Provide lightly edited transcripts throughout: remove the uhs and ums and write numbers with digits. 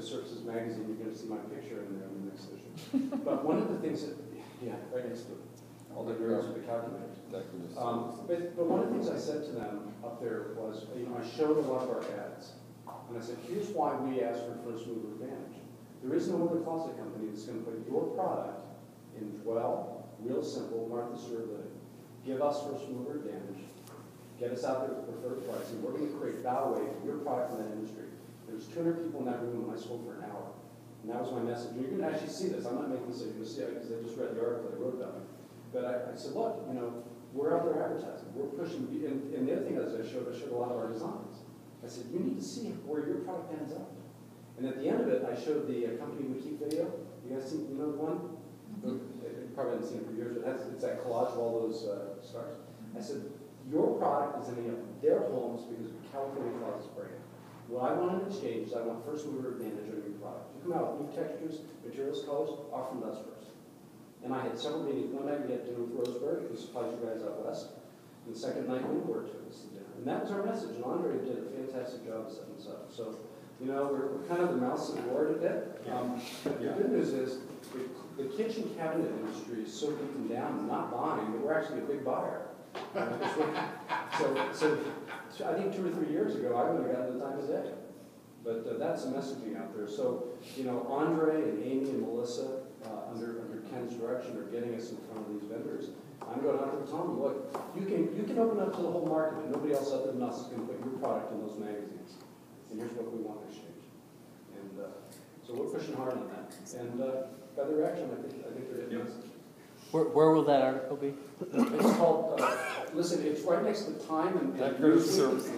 Decorative Services magazine, you're going to see my picture in there in the next issue. But one of the things that, yeah, right next to it, all the nerds with the calculators. But one of the things I said to them up there was, you know, I showed a lot of our ads, and I said, here's why we asked for first mover advantage. There is no other closet company that's going to put your product in dwell, real simple, Martha Stewart living. Give us first mover advantage. Get us out there with preferred pricing. We're going to create value for your product in that industry. There's 200 people in that room when I spoke for an hour. And that was my message. And you're going to actually see this. I'm not making this so you're going to see it because I just read the article I wrote about it. But I said, look, you know, we're out there advertising. We're pushing. And the other thing is I showed a lot of our designs. I said, you need to see where your product ends up. And at the end of it, I showed the company we keep video. You guys see, you know the one? You probably haven't seen it for years, but it's that collage of all those stars. I said, your product is ending up in their homes because of California Closet's brand. What I want in exchange is I want first mover advantage on your product. You come out with new textures, materials, colors, offer them to us first. And I had several meetings. One night we had dinner with Roseburg, who supplies you guys out west. And the second night we were to us to dinner. And that was our message. And Andre did a fantastic job of setting this up. So, you know, we're kind of the mouse of the board a bit. But the good news is the kitchen cabinet industry is so beaten down and not buying that we're actually a big buyer. So I think 2 or 3 years ago, I would have gotten the time of day. But that's the messaging out there. So, you know, Andre and Amy and Melissa, under Ken's direction, are getting us in front of these vendors. I'm going out there and telling them, look, you can open up to the whole market, but nobody else other than us is going to put your product in those magazines. And here's what we want in exchange. And so we're pushing hard on that. And by the reaction, I think they're hitting us. Where will that article be? It's called, listen, it's right next to Time and Decorative Services.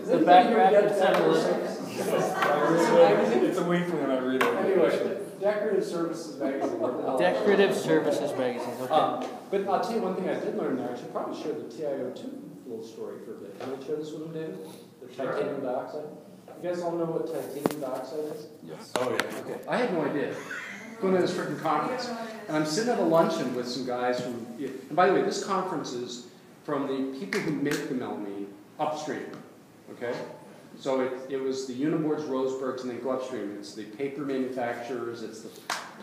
The back bracket It's a weekly when I read it. Anyway, Decorative Services magazine. Decorative Services magazine. Okay. But I'll tell you one thing I did learn there. I should probably share the TiO2 little story for a bit. Can I share this with them, David? The titanium dioxide. You guys all know what titanium dioxide is? Yes. Oh yeah. Okay. I had no idea. Going to this freaking conference, and I'm sitting at a luncheon with some guys from. And by the way, this conference is from the people who make the melamine upstream. Okay. So it was the Uniboards, Roseburgs, and then go upstream. It's the paper manufacturers, it's the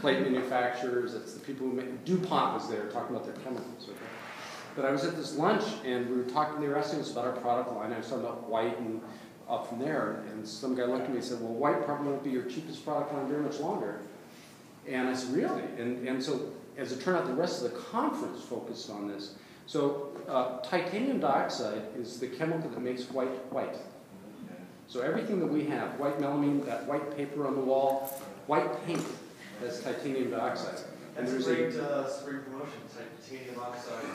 plate manufacturers, it's the people who make. DuPont was there talking about their chemicals. Okay. But I was at this lunch, and we were talking. They were asking us about our product line. I was talking about white and up from there, and some guy looked at me and said, well, white probably won't be your cheapest product line very much longer. And I said, really? And so, as it turned out, the rest of the conference focused on this. So, titanium dioxide is the chemical that makes white white. So everything that we have, white melamine, that white paper on the wall, white paint, has titanium dioxide. And That's there's a great spring promotion, titanium oxide.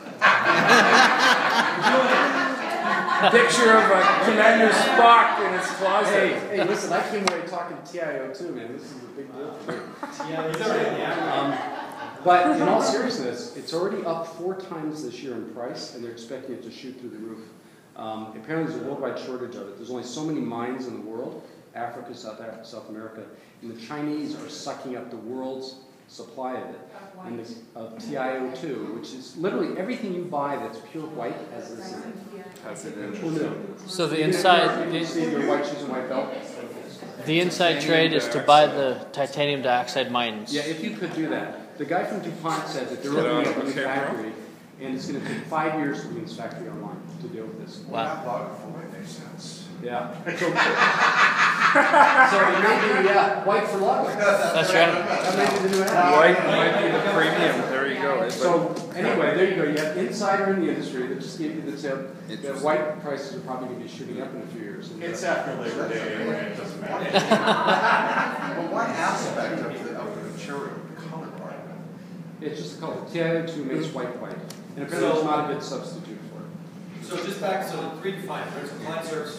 Picture of Commander Spock in his closet. Hey, listen, I came away talking TiO2, man. This is a big deal for me. But in all seriousness, it's already up 4 times this year in price, and they're expecting it to shoot through the roof. Apparently there's a worldwide shortage of it. There's only so many mines in the world, Africa, South America, and the Chinese are sucking up the world's supply of it, and of TiO2, which is literally everything you buy that's pure white has this in it. So the inside, white shoes and white belt. the inside trade is to buy the titanium dioxide mines. Yeah, if you could do that. The guy from DuPont said that they're opening up a new factory, and it's going to take 5 years to bring this factory online to deal with this. Wow. Makes sense. Yeah. So it may be white for luck. That's right. That may be the new ad. White might be the premium. There you go. So anyway, there you go. You have insider in the industry that just gave you the tip that white prices are probably going to be shooting up in a few years. It's after Labor Day anyway, it doesn't matter. Well, one aspect of the material, the color part of it. It's just the color. TiO2 makes white white. And apparently it's not a good substitute for it. So just back, so the 3 to 5, there's a client service.